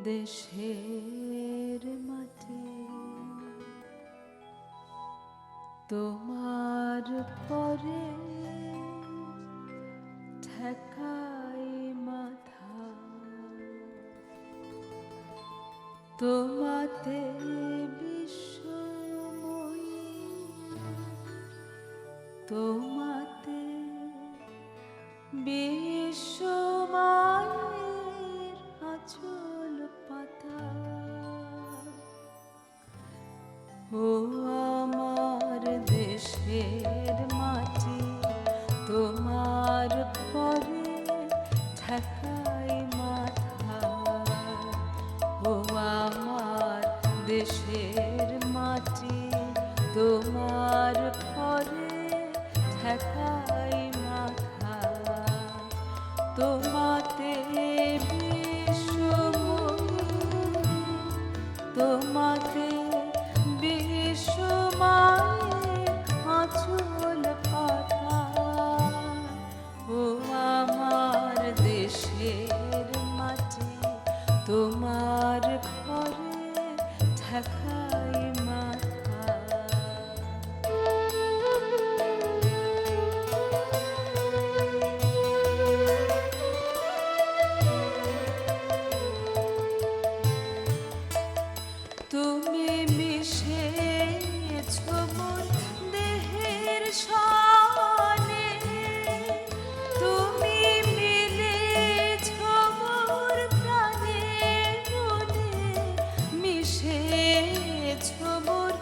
দেশের মাটি তোমার পরে ঠেকাই মাথা, তোমাতে বিশ্বময়ী, তোমাতে বিশ্বমায়ের আঁচল পাতা। ও আমার দেশের মাটি তোমার পরে ঠেকাই মাথা, ও আমার দেশের মাটি তোমার পরে ঠেকাই মাথা, তোমাতে বিশ্বময়ী, তোমাতে বিশ্বমায়ের আঁচল পাতা। ও আমার দেশের মাটি তোমার পরে ঠেকাই মাথা। তুমি মিশেছ মোর দেহের সনে, তুমি মিলেছ মোর প্রাণে মনে, মিশেছ মোর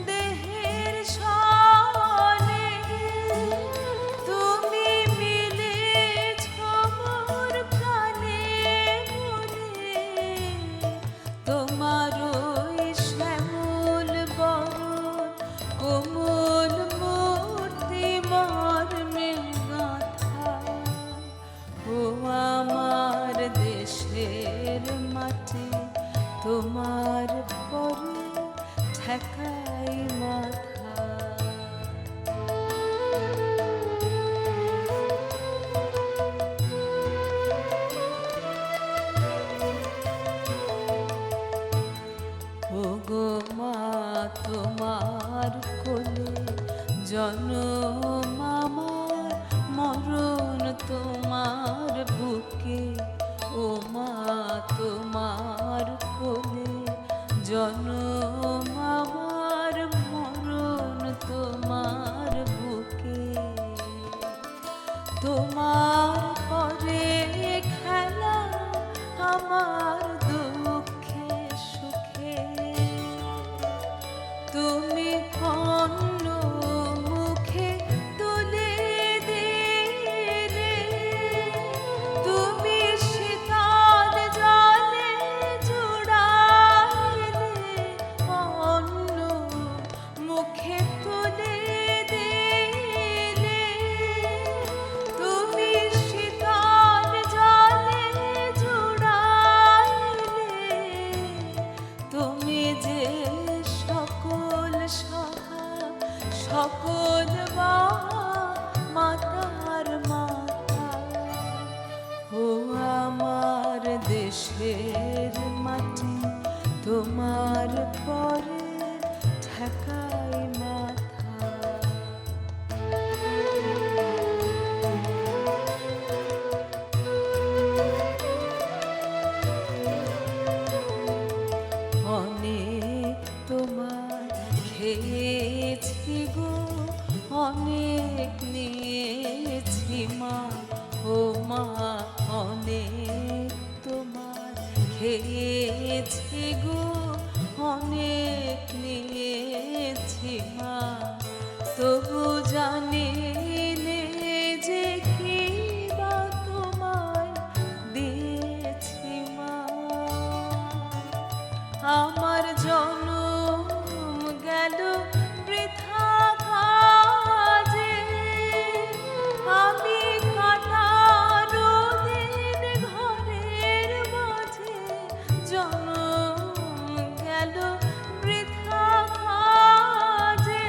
দেহের সনে, তুমি মিলেছ মোর প্রাণে মনে, তোমার কোমল মূর্তি মর্মে গাঁথা। ও আমার দেশের মাটি তোমার পরে ঠেকাই মাথা। ও গো মা তোমার কোলে জনম আমার, মরণ তোমার বুকে। ও মা তোমার কোলে জনম আমার, মরণ তোমার বুকে। তোমার পরে খেলা আমার দুঃখে সুখে, তুমি অন্য মুখে তুলে দিলে, তুমি শীতল জলে জুড়াইলে, অন্য মুখে তুলে দিলে, তুমি শীতল জলে জুড়াইলে, তুমি যে সকল সহা সকল মাতার মাতা। ও আমার দেশের মাটি তোমার পরে ঠেকাই মাথা। অনেক তোমার খেয়েছি গো, অনেক নিয়েছি মা। ও মা অনেক তোমার খেয়েছি গো, অনেক নিয়েছি মা। তবু জানি নে যে কি বা তোমায় দিয়েছি মা। আমার জনম গেল বৃথা কাজে, আমি কাটার দিন ঘরের মাঝে, জনম গেল বৃথা কাজে।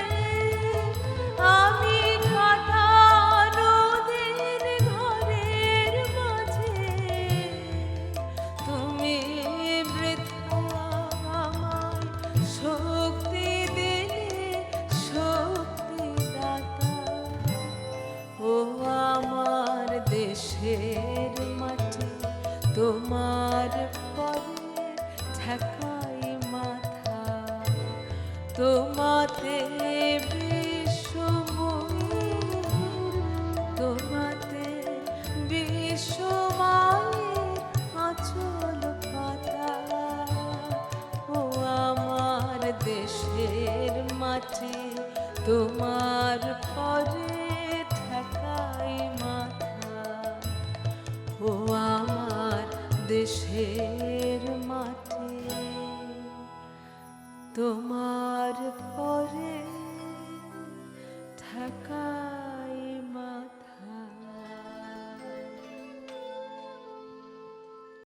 তোমার পরে ঠেকাই মাথা, তোমাতে বিশ্বময়ী, তোমাতে বিশ্বময়ী আঁচল পাতা। ও আমার দেশের মাটি, তোমার পরে ঠেকাই মাথা। ও আমার দেশের মাটি, তোমার পরে ঠেকাই